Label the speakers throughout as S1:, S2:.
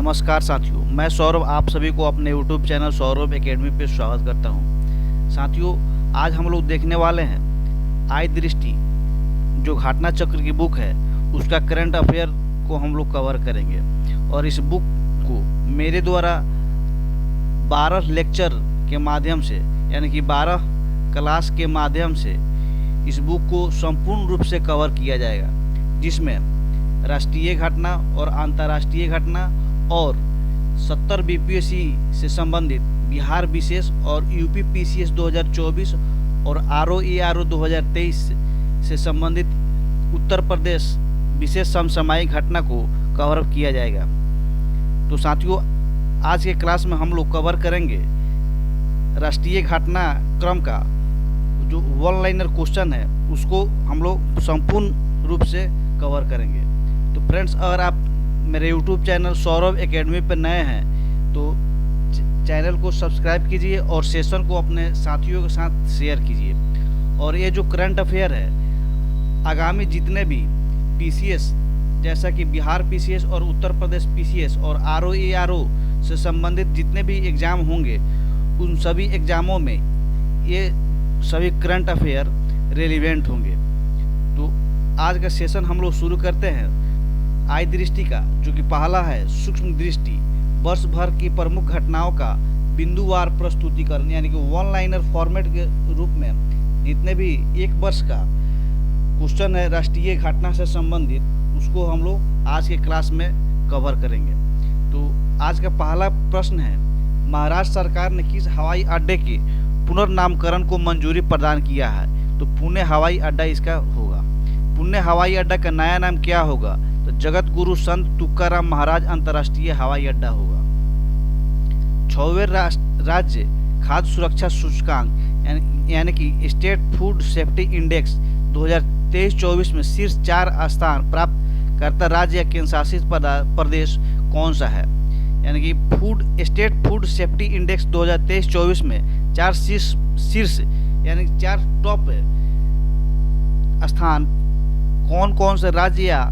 S1: नमस्कार साथियों, मैं सौरभ आप सभी को अपने YouTube चैनल सौरभ एकेडमी पे स्वागत करता हूं। साथियों, आज हम लोग देखने वाले हैं आय दृष्टि जो घटना चक्र की बुक है उसका करंट अफेयर को हम लोग कवर करेंगे। और इस बुक को मेरे द्वारा 12 लेक्चर के माध्यम से यानी कि 12 क्लास के माध्यम से इस बुक को संपूर्ण रूप से कवर किया जाएगा, जिसमें राष्ट्रीय घटना और अंतर्राष्ट्रीय घटना और 70 बीपीएससी से संबंधित बिहार विशेष और यूपी पीसीएस 2024 और आरओ 2023 से संबंधित उत्तर प्रदेश विशेष समसामयिक घटना को कवर किया जाएगा। तो साथियों, आज के क्लास में हम लोग कवर करेंगे राष्ट्रीय घटना क्रम का जो वन लाइनर क्वेश्चन है उसको हम लोग संपूर्ण रूप से कवर करेंगे। तो फ्रेंड्स, अगर आप मेरे YouTube चैनल सौरभ एकेडमी पर नए हैं तो चैनल को सब्सक्राइब कीजिए और सेशन को अपने साथियों के साथ शेयर कीजिए। और ये जो करंट अफेयर है, आगामी जितने भी पीसीएस जैसा कि बिहार पीसीएस और उत्तर प्रदेश पीसीएस और आरओ से संबंधित जितने भी एग्ज़ाम होंगे उन सभी एग्ज़ामों में ये सभी करंट अफेयर रेलिवेंट होंगे। तो आज का सेशन हम लोग शुरू करते हैं आय दृष्टि का, जो कि पहला है सूक्ष्म दृष्टि, वर्ष भर की प्रमुख घटनाओं का बिंदुवार प्रस्तुतिकरण, यानी कि वन लाइनर फॉर्मेट के रूप में जितने भी एक वर्ष का क्वेश्चन है राष्ट्रीय घटना से संबंधित उसको हम लोग आज के क्लास में कवर करेंगे। तो आज का पहला प्रश्न है, महाराष्ट्र सरकार ने किस हवाई अड्डे के पुनर्नामकरण को मंजूरी प्रदान किया है? तो पुणे हवाई अड्डा इसका होगा। पुणे हवाई अड्डा का नया नाम क्या होगा? तो जगत गुरु संत तुकाराम महाराज अंतर्राष्ट्रीय हवाई अड्डा होगा। 6वें राज्य खाद्य सुरक्षा सूचकांक यानी कि स्टेट फूड सेफ्टी इंडेक्स 2023-24 में शीर्ष 4 स्थान प्राप्त करता राज्य या केंद्र शासित प्रदेश कौन सा है? यानी कि स्टेट फूड सेफ्टी इंडेक्स 2023-24 में 4 शीर्ष यानी 4 टॉप स्थान कौन कौन से राज्य या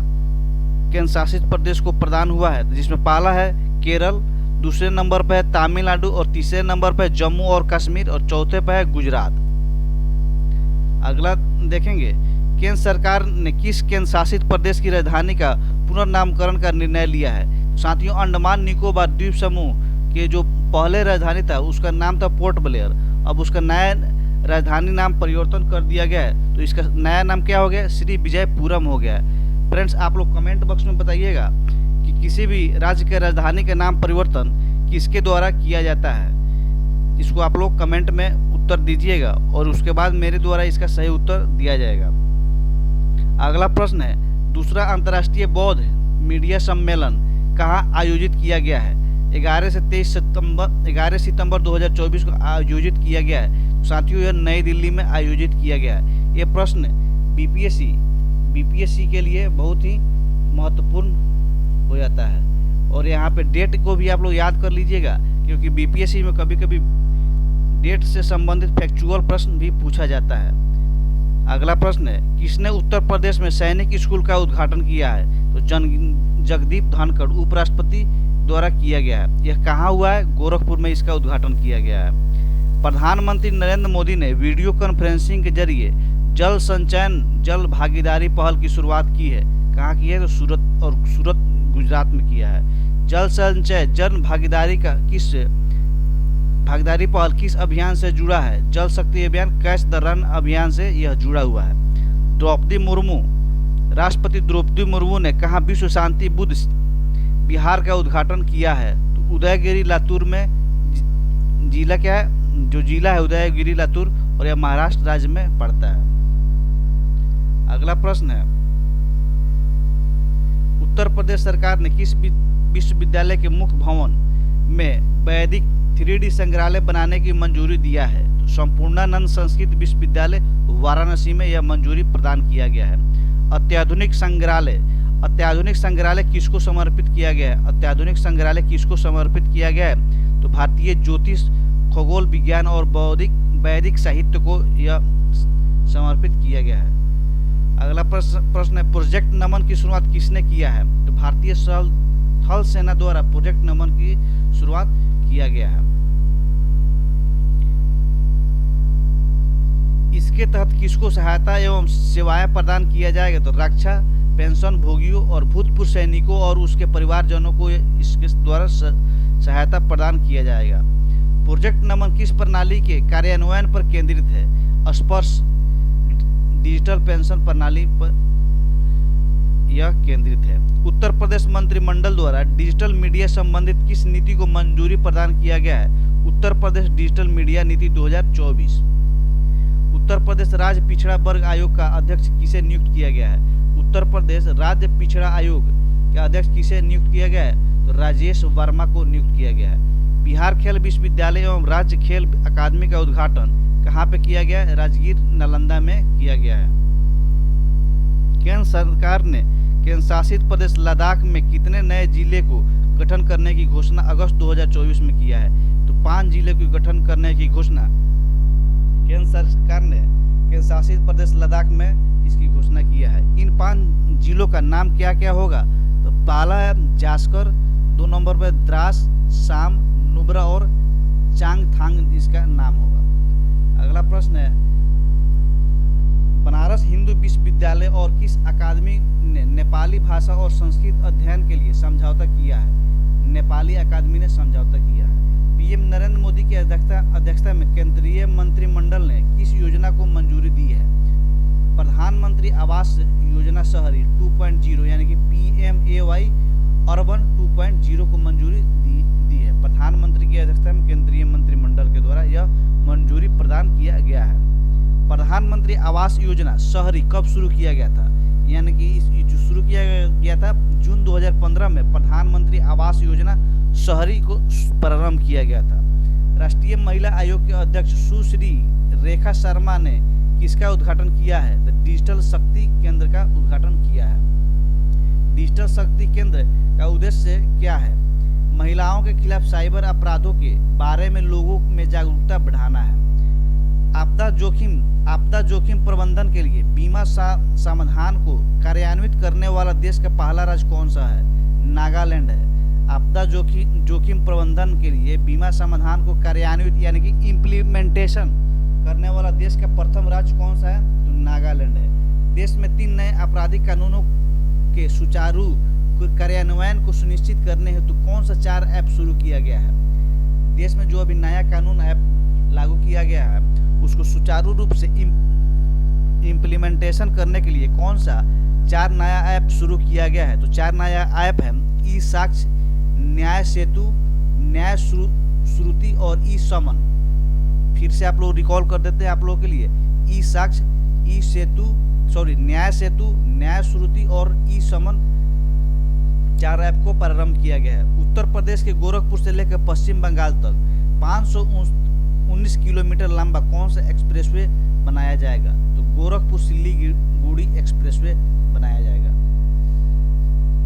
S1: केंद्र शासित प्रदेश को प्रदान हुआ है? जिसमें पहला है केरल, दूसरे नंबर पर है तमिलनाडु और तीसरे नंबर पर जम्मू और कश्मीर और चौथे पर है गुजरात। अगला देखेंगे, केंद्र सरकार ने किस केंद्र शासित प्रदेश की राजधानी का पुनर्नामकरण का निर्णय लिया है? साथियों, अंडमान निकोबार द्वीप समूह के जो पहले राजधानी था उसका नाम था पोर्ट ब्लेयर, अब उसका नया राजधानी नाम परिवर्तन कर दिया गया है। तो इसका नया नाम क्या हो गया? श्री विजयपुरम हो गया है। फ्रेंड्स, आप लोग कमेंट बॉक्स में बताइएगा कि किसी भी राज्य के राजधानी का नाम परिवर्तन किसके द्वारा किया जाता है। इसको आप लोग कमेंट में उत्तर दीजिएगा और उसके बाद मेरे द्वारा इसका सही उत्तर दिया जाएगा। अगला प्रश्न है, दूसरा अंतर्राष्ट्रीय बौद्ध मीडिया सम्मेलन कहाँ आयोजित किया गया है? 11 से 23 सितंबर 2024 को आयोजित किया गया है। साथियों, यह नई दिल्ली में आयोजित किया गया है। ये प्रश्न बीपीएससी के लिए बहुत ही महत्वपूर्ण हो जाता है और यहाँ पे डेट को भी आप लोग याद कर लीजिएगा, क्योंकि बीपीएससी में कभी कभी डेट से संबंधित फैक्चुअल प्रश्न भी पूछा जाता है। अगला प्रश्न है, किसने उत्तर प्रदेश में सैनिक स्कूल का उद्घाटन किया है? तो जगदीप धनखड़ उपराष्ट्रपति द्वारा किया गया है। यह कहाँ हुआ है? गोरखपुर में इसका उद्घाटन किया गया है। प्रधानमंत्री नरेंद्र मोदी ने वीडियो कॉन्फ्रेंसिंग के जरिए जल संचयन जल भागीदारी पहल की शुरुआत की है। कहाँ की है? तो सूरत गुजरात में किया है। जल संचय जन भागीदारी पहल किस अभियान से जुड़ा है? जल शक्ति अभियान कैच द रन अभियान से यह जुड़ा हुआ है। राष्ट्रपति द्रौपदी मुर्मू ने कहाँ विश्व शांति बुद्ध बिहार का उद्घाटन किया है? तो उदयगिरी लातूर में जिला क्या है? जो जिला है उदयगिरी लातूर और यह महाराष्ट्र राज्य में पड़ता है। अगला प्रश्न है, उत्तर प्रदेश सरकार ने किस विश्वविद्यालय के मुख्य भवन में वैदिक 3D संग्रहालय बनाने की मंजूरी दिया है? तो संपूर्णानंद संस्कृत विश्वविद्यालय वाराणसी में यह मंजूरी प्रदान किया गया है। अत्याधुनिक संग्रहालय किसको समर्पित किया गया है? अत्याधुनिक संग्रहालय किसको समर्पित किया गया है? तो भारतीय ज्योतिष खगोल विज्ञान और वैदिक साहित्य को यह समर्पित किया गया है। अगला प्रश्न है, प्रोजेक्ट नमन की शुरुआत किसने किया है? तो भारतीय थल सेना द्वारा प्रोजेक्ट नमन की शुरुआत किया गया है। इसके तहत किसको सहायता एवं सेवाएं प्रदान किया जाएगा, तो रक्षा पेंशन भोगियों और भूतपूर्व सैनिकों और उसके परिवारजनों को इसके द्वारा सहायता प्रदान किया जाएगा। प्रोजेक्ट नमन किस प्रणाली के कार्यान्वयन पर केंद्रित है, स्पर्श डिजिटल पेंशन प्रणाली पर यह केंद्रित है। उत्तर प्रदेश मंत्रिमंडल द्वारा डिजिटल मीडिया संबंधित किस नीति को मंजूरी प्रदान किया गया है, उत्तर प्रदेश डिजिटल मीडिया नीति 2024। उत्तर प्रदेश राज्य पिछड़ा वर्ग आयोग का अध्यक्ष किसे नियुक्त किया गया है, उत्तर प्रदेश राज्य पिछड़ा आयोग के अध्यक्ष किसे नियुक्त किया गया है, तो राजेश वर्मा को नियुक्त किया गया है। बिहार खेल विश्वविद्यालय एवं राज्य खेल अकादमी का उद्घाटन कहाँ पे किया गया है, राजगीर नालंदा में किया गया है। केंद्र सरकार ने केंद्र शासित प्रदेश लद्दाख में कितने नए जिले को गठन करने की घोषणा अगस्त 2024 में किया है, तो 5 जिले को गठन करने की घोषणा केंद्र सरकार ने केंद्र शासित प्रदेश लद्दाख में इसकी घोषणा किया है। इन 5 जिलों का नाम क्या क्या होगा, तो पहला है जास्कर, 2 नंबर पर द्रास, शाम, नुब्रा और चांगथांग इसका नाम होगा। अगला प्रश्न है, बनारस हिंदू विश्वविद्यालय और किस अकादमी ने नेपाली भाषा और संस्कृत अध्ययन के लिए समझौता किया है, नेपाली अकादमी ने समझौता किया है। पीएम नरेंद्र मोदी की अध्यक्षता में केंद्रीय मंत्रिमंडल ने किस योजना को मंजूरी दी है, प्रधानमंत्री आवास योजना शहरी 2.0 यानी कि PMAY अर्बन 2.0 को मंजूरी दी है। प्रधानमंत्री की अध्यक्षता में केंद्रीय मंत्रिमंडल के द्वारा यह मंजूरी प्रदान किया गया है। प्रधानमंत्री आवास योजना शहरी कब शुरू किया गया था, यानी कि जो शुरू किया गया था जून 2015 में प्रधानमंत्री आवास योजना शहरी को प्रारंभ किया गया था। राष्ट्रीय महिला आयोग के अध्यक्ष सुश्री रेखा शर्मा ने किसका उद्घाटन किया है, तो डिजिटल शक्ति केंद्र का उद्घाटन किया है। डिजिटल शक्ति केंद्र का उद्देश्य क्या है, महिलाओं के खिलाफ साइबर अपराधों के बारे में लोगों में जागरूकता बढ़ाना है। आपदा जोखिम प्रबंधन के लिए बीमा समाधान को कार्यान्वित करने वाला देश का पहला राज्य कौन सा है, नागालैंड है। आपदा जोखिम प्रबंधन के लिए बीमा समाधान को कार्यान्वित यानी कि इम्प्लीमेंटेशन करने वाला देश का प्रथम राज्य कौन सा है, तो नागालैंड है। देश में 3 नए आपराधिक कानूनों के सुचारू कार्यान्वयन को सुनिश्चित करने हेतु कौन सा 4 ऐप शुरू किया गया है। देश में जो अभी नया कानून ऐप लागू किया गया है उसको सुचारू रूप से इम्प्लीमेंटेशन करने के लिए कौन सा 4 नया ऐप शुरू किया गया है, तो 4 नया ऐप है ई साक्ष्य, न्याय सेतु, न्याय श्रुति और ई समन। फिर से आप लोग रिकॉल कर देते हैं आप लोगों के लिए, ई साक्ष्य, न्याय सेतु, न्याय श्रुति और ई समन 4 ऐप को प्रारंभ किया गया है। उत्तर प्रदेश के गोरखपुर से लेकर पश्चिम बंगाल तक 519 किलोमीटर लंबा कौन सा एक्सप्रेसवे बनाया जाएगा, तो गोरखपुर सिल्लीगुड़ी एक्सप्रेसवे बनाया जाएगा।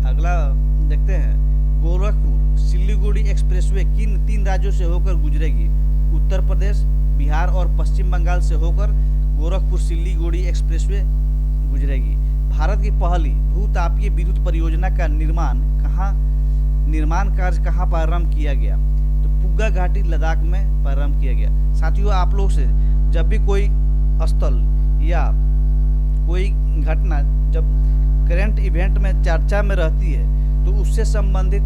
S1: अगला देखते हैं, गोरखपुर सिल्लीगुड़ी एक्सप्रेसवे किन 3 राज्यों से होकर गुजरेगी, उत्तर प्रदेश, बिहार और पश्चिम बंगाल से होकर गोरखपुर सिल्लीगुड़ी एक्सप्रेसवे गुजरेगी। भारत की पहली भूतापीय विद्युत परियोजना का निर्माण कार्य कहाँ प्रारंभ किया गया, तो पुग्गा घाटी लद्दाख में प्रारंभ किया गया। साथियों, आप लोग से जब भी कोई स्थल या कोई घटना जब करंट इवेंट में चर्चा में रहती है तो उससे संबंधित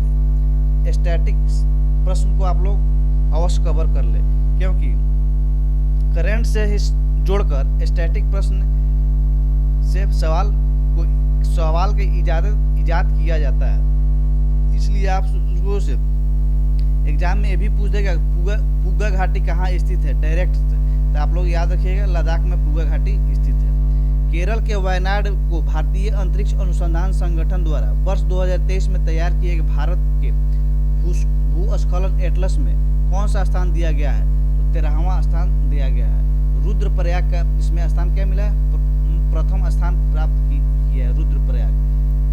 S1: स्टैटिक्स प्रश्न को आप लोग अवश्य कवर कर ले, क्योंकि करंट से ही जोड़कर स्टैटिक प्रश्न से सवाल के इजाद किया जाता है। इसलिए आप लोगों से एग्जाम में ये भी पूछ देगा पुग्गा घाटी कहाँ स्थित है, डायरेक्ट, तो आप लोग याद रखिएगा लद्दाख में पुग्गा घाटी स्थित है। केरल के वायनाड को भारतीय अंतरिक्ष अनुसंधान संगठन द्वारा वर्ष 2023 में तैयार किए गए भारत के भूस्खलन एटलस में कौन सा स्थान दिया गया है, तो 13वां स्थान दिया गया है। रुद्रप्रयाग का इसमें स्थान क्या मिला है, प्रथम स्थान प्राप्त किया है रुद्रप्रयाग।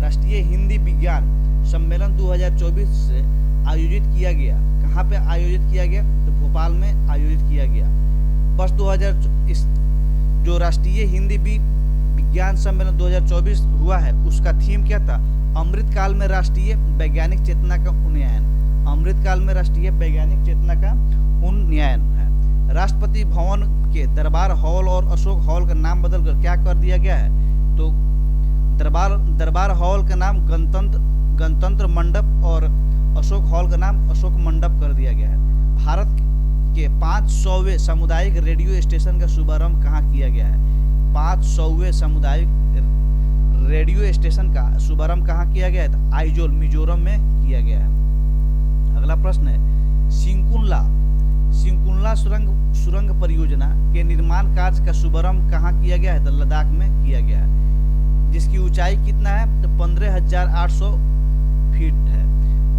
S1: राष्ट्रीय हिंदी विज्ञान सम्मेलन 2024 से आयोजित किया गया, कहाँ पे आयोजित किया गया, तो भोपाल में आयोजित किया गया। वर्ष 2000 जो राष्ट्रीय हिंदी विज्ञान सम्मेलन 2024 हुआ है उसका थीम क्या था, अमृतकाल में राष्ट्रीय वैज्ञानिक चेतना का उन्नयन। अमृतकाल में राष्ट्रीय वैज्ञानिक चेतना का उन्नयन है। राष्ट्रपति भवन के दरबार हॉल और अशोक हॉल का नाम बदलकर क्या कर दिया गया है? तो दरबार हॉल का नाम गणतंत्र मंडप और अशोक हॉल का नाम अशोक मंडप कर दिया गया है। भारत के 500वें सामुदायिक रेडियो स्टेशन का शुभारंभ कहाँ किया गया है? 500वें सामुदायिक रेडियो स्टेशन का शुभारंभ कहाँ किया गया है? तो आइजोल मिजोरम में किया गया है। अगला प्रश्न है सिंकुल्ला सुरंग परियोजना के निर्माण कार्य का शुभारंभ कहाँ किया गया है? तो लद्दाख में किया गया है, जिसकी ऊंचाई कितना है? तो 15,800 फीट है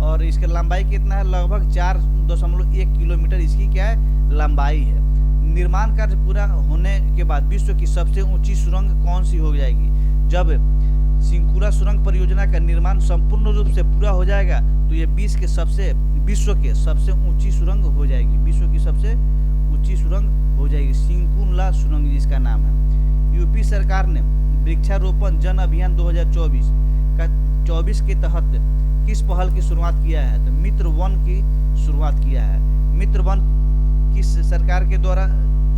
S1: और इसकी लंबाई कितना है? लगभग 4.1 किलोमीटर इसकी क्या है? लंबाई है। निर्माण कार्य पूरा होने के बाद विश्व की सबसे ऊंची सुरंग कौन सी हो जाएगी? जब सिंकुला सुरंग परियोजना का निर्माण संपूर्ण रूप से पूरा हो जाएगा तो ये विश्व के सबसे ऊंची सुरंग हो जाएगी। विश्व की सबसे ऊंची सुरंग हो जाएगी सिंकुला सुरंग जिसका नाम है। यूपी सरकार ने वृक्षारोपण जन अभियान 2024 के तहत किस पहल की शुरुआत किया है? तो मित्र वन की शुरुआत किया है। मित्र वन किस सरकार के द्वारा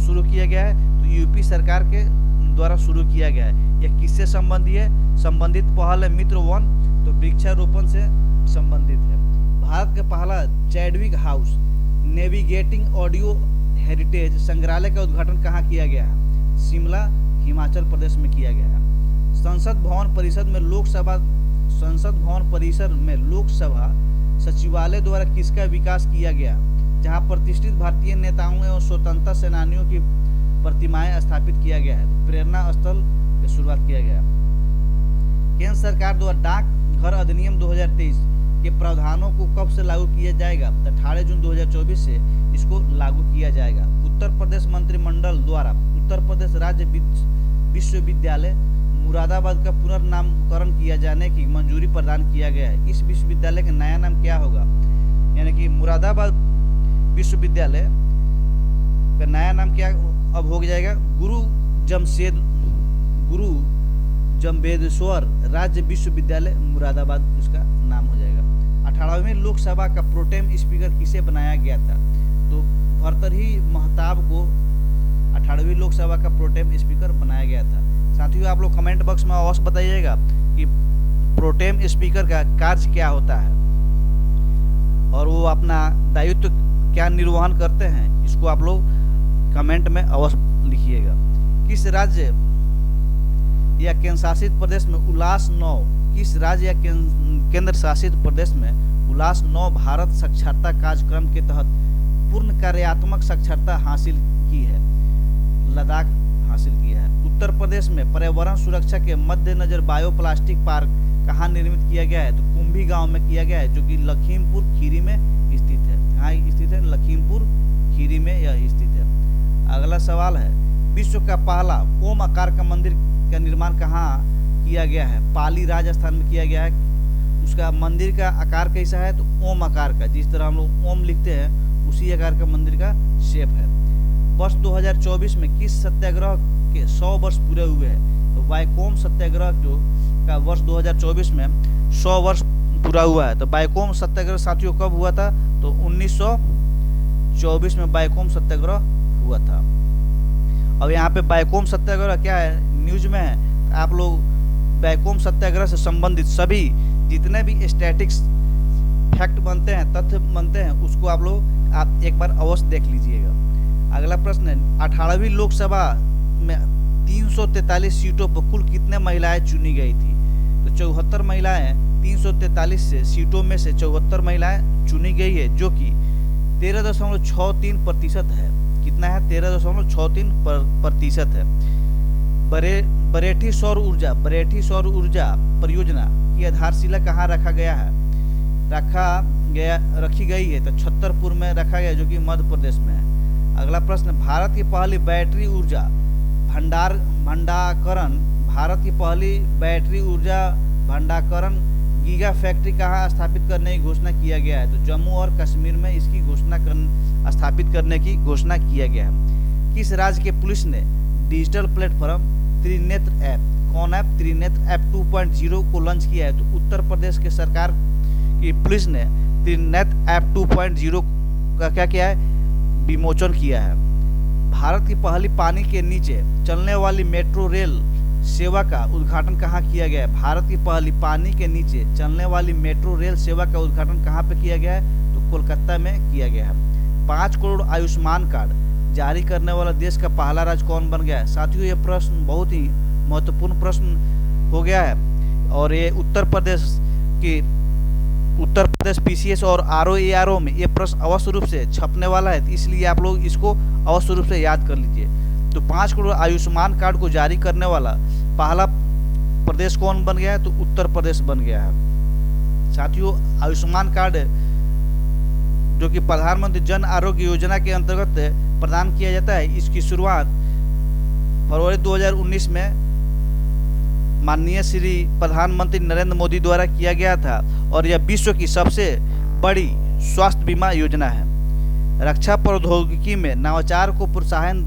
S1: शुरू किया गया है? तो यूपी सरकार के द्वारा शुरू किया गया है। यह किससे संबंधित पहल है मित्र वन? तो वृक्षारोपण से संबंधित है। भारत का पहला Chadwick house navigating audio heritage संग्रहालय का उद्घाटन कहाँ किया गया है? शिमला हिमाचल प्रदेश में किया गया है। संसद भवन परिसर में लोकसभा सचिवालय द्वारा किसका विकास किया गया? जहां प्रतिष्ठित भारतीय नेताओं एवं स्वतंत्रता सेनानियों की प्रतिमाएं स्थापित किया गया है। प्रेरणा स्थल की शुरुआत किया गया। केंद्र सरकार द्वारा डाक घर अधिनियम 2023 के प्रावधानों को कब से लागू किया जाएगा? 18 जून 2024 से इसको लागू किया जाएगा। उत्तर प्रदेश मंत्रिमंडल द्वारा उत्तर प्रदेश राज्य विश्वविद्यालय मुरादाबाद का पुनर्नामकरण किया जाने की मंजूरी प्रदान किया गया है। इस विश्वविद्यालय का नया नाम क्या होगा? यानी कि मुरादाबाद विश्वविद्यालय का नया नाम क्या अब हो जाएगा? गुरु जम्बेदश्वर राज्य विश्वविद्यालय मुरादाबाद इसका नाम हो जाएगा। 18वीं लोकसभा का प्रोटेम स्पीकर किसे बनाया गया था? तो भर्तृहरि महताब को 18वीं लोकसभा का प्रोटेम स्पीकर बनाया गया था। साथियों आप लोग कमेंट बॉक्स में अवश्य बताइएगा कि प्रोटेम स्पीकर का कार्य क्या होता है और वो अपना दायित्व क्या निर्वहन करते हैं, इसको आप लोग कमेंट में अवश्य लिखिएगा। किस राज्य या केंद्र शासित प्रदेश में उल्लास 9 किस राज्य या केंद्र शासित प्रदेश में उल्लास 9 भारत साक्षरता कार्यक्रम के तहत पूर्ण कार्यात्मक साक्षरता हासिल की है? लद्दाख हासिल किया है। उत्तर प्रदेश में पर्यावरण सुरक्षा के मद्देनजर बायोप्लास्टिक पार्क कहाँ निर्मित किया गया है? तो कुंभी गांव में किया गया है, जो कि लखीमपुर खीरी में स्थित है। कहाँ स्थित है? लखीमपुर खीरी में यह स्थित है। अगला सवाल है, विश्व का पहला ओम आकार का मंदिर का निर्माण कहाँ किया गया है? पाली राजस्थान में किया गया है। उसका मंदिर का आकार कैसा है? तो ओम आकार का, जिस तरह हम लोग ओम लिखते हैं उसी आकार का मंदिर का शेप है। वर्ष 2024 में किस सत्याग्रह के 100 वर्ष पूरे हुए हैं? तो वाइकोम सत्याग्रह जो का वर्ष 2024 में 100 वर्ष पूरा हुआ है। तो वाइकोम सत्याग्रह साथियों कब हुआ था? तो 1924 में वाइकोम सत्याग्रह हुआ था। अब यहाँ पे वाइकोम सत्याग्रह क्या है न्यूज में है, आप लोग वाइकोम सत्याग्रह से संबंधित सभी जितने भी स्टैटिक्स फैक्ट बनते हैं, तथ्य बनते हैं, उसको आप एक बार अवश्य देख लीजिएगा। अगला प्रश्न है, 18वीं लोकसभा में 343 सीटों पर कुल कितने महिलाएं चुनी गई थी? तो 74 महिलाएं 343 से सीटों में से 74 महिलाएं चुनी गई है, जो कि 13.63% है। कितना है? 13.63% है। बरेठी सौर ऊर्जा परियोजना की आधारशिला कहाँ रखी गई है? तो छतरपुर में रखा गया, जो कि मध्य प्रदेश में है। अगला प्रश्न, भारत की पहली बैटरी ऊर्जा भंडारण गीगा फैक्ट्री कहाँ स्थापित करने की घोषणा किया गया है? तो जम्मू और कश्मीर में इसकी स्थापित करने की घोषणा किया गया है। किस राज्य के पुलिस ने डिजिटल प्लेटफॉर्म त्रिनेत्र ऐप कौन ऐप? त्रिनेत्र ऐप 2.0 को लॉन्च किया है। तो उत्तर प्रदेश के सरकार की पुलिस ने त्रिनेत्र ऐप 2.0 का क्या किया है? विमोचन किया है। भारत की पहली पानी के नीचे चलने वाली मेट्रो रेल सेवा का उद्घाटन कहाँ किया गया है? भारत की पहली पानी के नीचे चलने वाली मेट्रो रेल सेवा का उद्घाटन कहाँ पे किया गया है? तो कोलकाता में किया गया है। 5 करोड़ आयुष्मान कार्ड जारी करने वाला देश का पहला राज्य कौन बन गया है? साथियों, ये प्रश्न बहुत ही महत्वपूर्ण प्रश्न हो गया है और ये उत्तर प्रदेश पीसीएस और आरओ में ये प्रश्न अवश्य रूप से छपने वाला है, इसलिए आप लोग इसको अवश्य रूप से याद कर लीजिए। तो 5 करोड़ आयुष्मान कार्ड को जारी करने वाला पहला प्रदेश कौन बन गया है? तो उत्तर प्रदेश बन गया है। साथियों, आयुष्मान कार्ड जो कि प्रधानमंत्री जन आरोग्य योजना के अंतर्गत प्रदान किया जाता है, इसकी शुरुआत फरवरी 2019 में माननीय श्री प्रधानमंत्री नरेंद्र मोदी द्वारा किया गया था और यह विश्व की सबसे बड़ी स्वास्थ्य बीमा योजना है। रक्षा प्रौद्योगिकी में नवाचार को प्रोत्साहन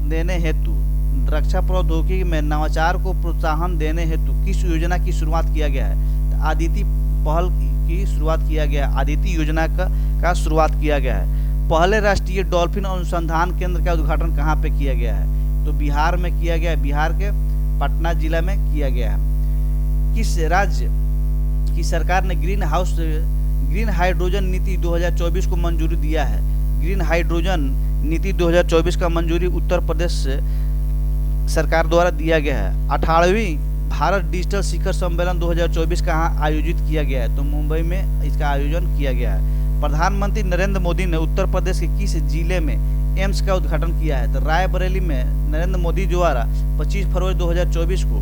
S1: देने हेतु किस योजना की शुरुआत किया गया है? तो आदिति पहल की शुरुआत किया गया है। आदिति योजना का शुरुआत किया गया है। पहले राष्ट्रीय डॉल्फिन अनुसंधान केंद्र का उद्घाटन कहाँ पे किया गया है? तो बिहार में किया गया है। बिहार के पटना जिला में किया गया है। किस राज्य की सरकार ने ग्रीन हाइड्रोजन नीति 2024 को मंजूरी दिया है? ग्रीन हाइड्रोजन नीति 2024 का मंजूरी उत्तर प्रदेश सरकार द्वारा दिया गया है। 18वीं भारत डिजिटल शिखर सम्मेलन 2024 कहाँ आयोजित किया गया है? तो मुंबई में इसका आयोजन किया गया है। प्रधानमंत्री नरेंद्र मोदी ने उत्तर प्रदेश के किस जिले में एम्स का उद्घाटन किया है? तो रायबरेली में नरेंद्र मोदी द्वारा 25 फरवरी 2024 को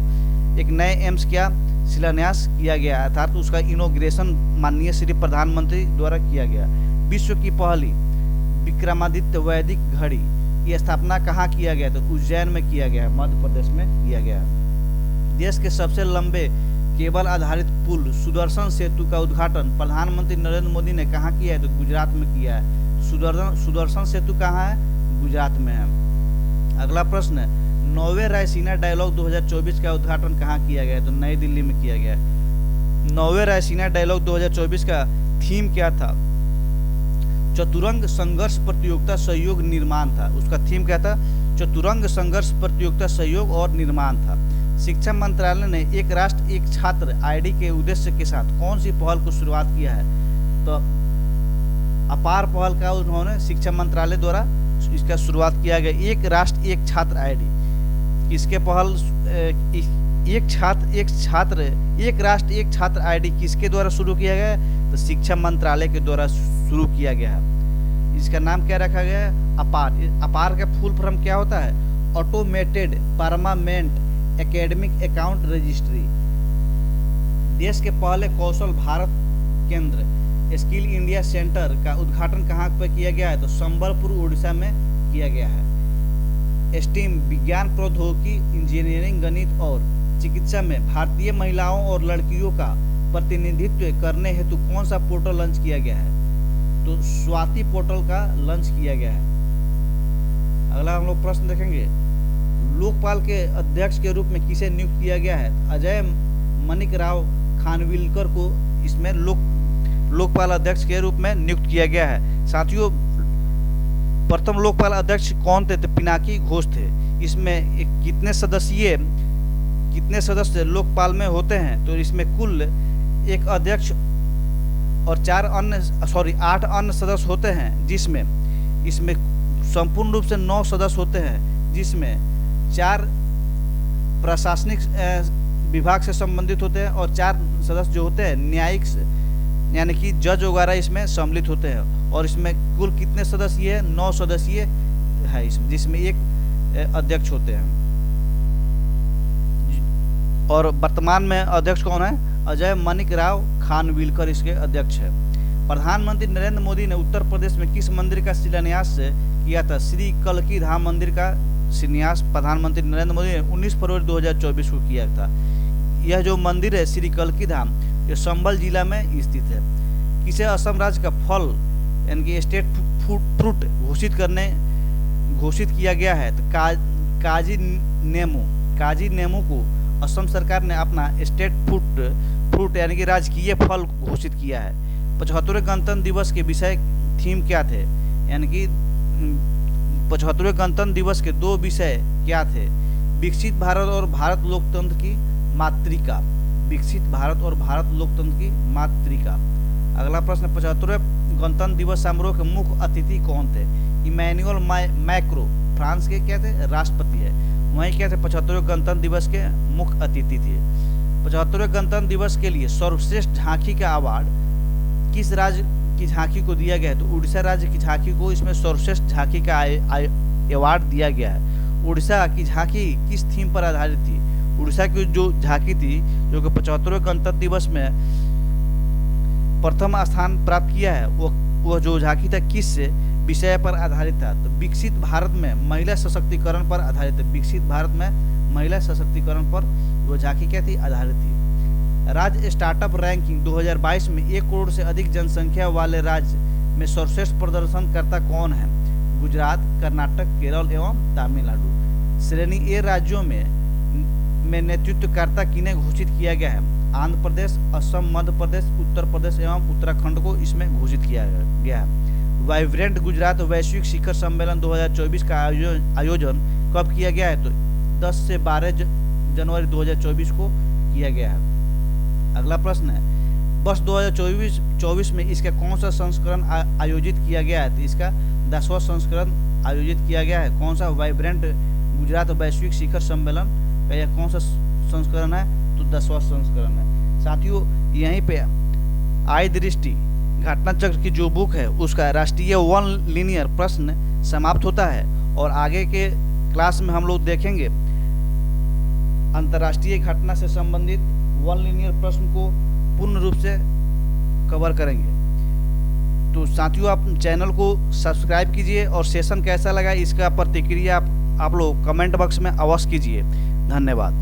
S1: एक नए एम्स का शिलान्यास किया गया, अर्थात उसका इनॉग्रेशन माननीय श्री प्रधानमंत्री द्वारा किया गया। विश्व की पहली विक्रमादित्य वैदिक घड़ी की स्थापना कहाँ किया गया? तो उज्जैन में किया गया, मध्य प्रदेश में किया गया। देश के सबसे लंबे केबल आधारित पुल सुदर्शन सेतु का उद्घाटन प्रधानमंत्री नरेंद्र मोदी ने कहाँ किया है? तो गुजरात में किया है। सुदर्शन सेतु कहाँ है? गुजरात में है। अगला प्रश्न है, 9वें रायसीना डायलॉग 2024 का उद्घाटन कहाँ किया गया है? तो नई दिल्ली में किया गया है। 9वें रायसीना डायलॉग 2024 का थीम क्या था? चतुरंग संघर्ष प्रतियोगिता सहयोग निर्माण था। उसका थीम क्या था? चतुरंग संघर्ष प्रतियोगिता सहयोग और निर्माण था। शिक्षा मंत्रालय ने एक राष्ट्र एक छात्र आईडी के उद्देश्य के साथ कौन सी पहल को शुरुआत किया है? तो अपार पहल का उन्होंने शिक्षा मंत्रालय द्वारा इसका शुरुआत किया गया। एक राष्ट्र एक छात्र आईडी, इसके पहल एक राष्ट्र एक छात्र आईडी किसके द्वारा शुरू किया गया है? तो शिक्षा मंत्रालय के द्वारा शुरू किया गया है। इसका नाम क्या रखा गया है? अपार। अपार का फुल फॉर्म क्या होता है? Automated permanent academic account registry. देश के पहले कौशल भारत केंद्र स्किल इंडिया सेंटर का उद्घाटन कहाँ पर किया गया है? तो संबलपुर उड़ीसा में किया गया है। स्टीम विज्ञान प्रौद्योगिकी इंजीनियरिंग गणित और चिकित्सा में भारतीय महिलाओं और लड़कियों का प्रतिनिधित्व करने हेतु कौन सा पोर्टल लॉन्च किया गया है? तो स्वाति पोर्टल का लॉन्च किया गया है। अगला हम लोग प्रश्न देखेंगे, लोकपाल के अध्यक्ष के रूप में किसे नियुक्त किया गया है? अजय मणिक राव खानविलकर को इसमें लोकपाल अध्यक्ष के रूप में नियुक्त किया गया है। साथियों, प्रथम लोकपाल अध्यक्ष कौन थे? तो पिनाकी घोष थे। इसमें कितने सदस्य लोकपाल में होते हैं? तो इसमें कुल एक अध्यक्ष और 8 अन्य सदस्य होते हैं, जिसमें इसमें संपूर्ण रूप से 9 सदस्य होते हैं, जिसमें 4 प्रशासनिक विभाग से संबंधित होते हैं और 4 सदस्य जो होते हैं न्यायिक यानी कि जज वगैरह इसमें सम्मिलित होते हैं। और इसमें कुल कितने सदस्य है? 9 सदस्यीय है इसमें, जिसमें एक अध्यक्ष होते हैं। और वर्तमान में अध्यक्ष कौन है? अजय मणिक राव खानविलकर इसके अध्यक्ष है। प्रधानमंत्री नरेंद्र मोदी ने उत्तर प्रदेश में किस मंदिर का शिलान्यास किया था? श्री कल्की धाम मंदिर का शिलान्यास प्रधानमंत्री नरेंद्र मोदी ने 19 फरवरी 2024 को किया था। यह जो मंदिर है श्री कल्की धाम, ये संबल जिला में स्थित है। किसे असम राज्य का फल यानी कि स्टेट फ्रूट घोषित किया गया है? तो काजी नेमू को असम सरकार ने अपना स्टेट फ्रूट यानी कि राजकीय फल घोषित किया है। 75वें गणतंत्र दिवस के विषय थीम क्या थे, यानी कि 75वें गणतंत्र दिवस के 2 विषय क्या थे? विकसित भारत और भारत लोकतंत्र की मातृका। विकसित भारत और भारत लोकतंत्र की मातृका। अगला प्रश्न, 75वें गणतंत्र दिवस समारोह के मुख्य अतिथि कौन थे? इमैनुअल मैक्रो फ्रांस के क्या थे? राष्ट्रपति है। वहीं क्या थे? 75वें गणतंत्र दिवस के मुख्य अतिथि थे। 75वें गणतंत्र दिवस के लिए सर्वश्रेष्ठ झांकी का अवार्ड किस राज्य की झांकी को दिया गया है? तो उड़ीसा राज्य की झांकी को इसमें सर्वश्रेष्ठ झांकी का अवार्ड दिया गया है। उड़ीसा की झांकी किस थीम पर आधारित थी? उड़ीसा की जो झांकी थी, जो कि 75वें गणतंत्र दिवस में प्रथम स्थान प्राप्त किया है, वो जो झांकी था किस विषय पर आधारित था? तो विकसित भारत में महिला सशक्तिकरण पर आधारित है। विकसित भारत में महिला सशक्तिकरण पर वो झांकी क्या थी? आधारित थी। राज्य स्टार्टअप रैंकिंग 2022 में 1 करोड़ से अधिक जनसंख्या वाले राज्य में सर्वश्रेष्ठ प्रदर्शनकर्ता कौन है? गुजरात, कर्नाटक, केरल एवं तमिलनाडु। श्रेणी ए राज्यों में नेतृत्वकर्ता किन्हें घोषित किया गया है? आंध्र प्रदेश, असम, मध्य प्रदेश, उत्तर प्रदेश एवं उत्तराखंड को इसमें घोषित किया गया है। वाइब्रेंट गुजरात वैश्विक शिखर सम्मेलन 2024 का आयोजन कब किया गया है? तो 10 से 12 जनवरी 2024 को किया गया है। अगला प्रश्न है, वर्ष 2024 में इसका कौन सा संस्करण आयोजित किया गया है? तो इसका 10वां संस्करण आयोजित किया गया है। कौन सा? वाइब्रेंट गुजरात वैश्विक शिखर सम्मेलन का यह कौन सा संस्करण है? तो 10वां संस्करण है। साथियों, यहीं पे आय दृष्टि घटना चक्र की जो बुक है उसका राष्ट्रीय वन लीनियर प्रश्न समाप्त होता है, और आगे के क्लास में हम लोग देखेंगे अंतर्राष्ट्रीय घटना से संबंधित वन लीनियर प्रश्न को पूर्ण रूप से कवर करेंगे। तो साथियों, आप चैनल को सब्सक्राइब कीजिए और सेशन कैसा लगा इसका प्रतिक्रिया आप लोग कमेंट बॉक्स में अवश्य कीजिए। धन्यवाद।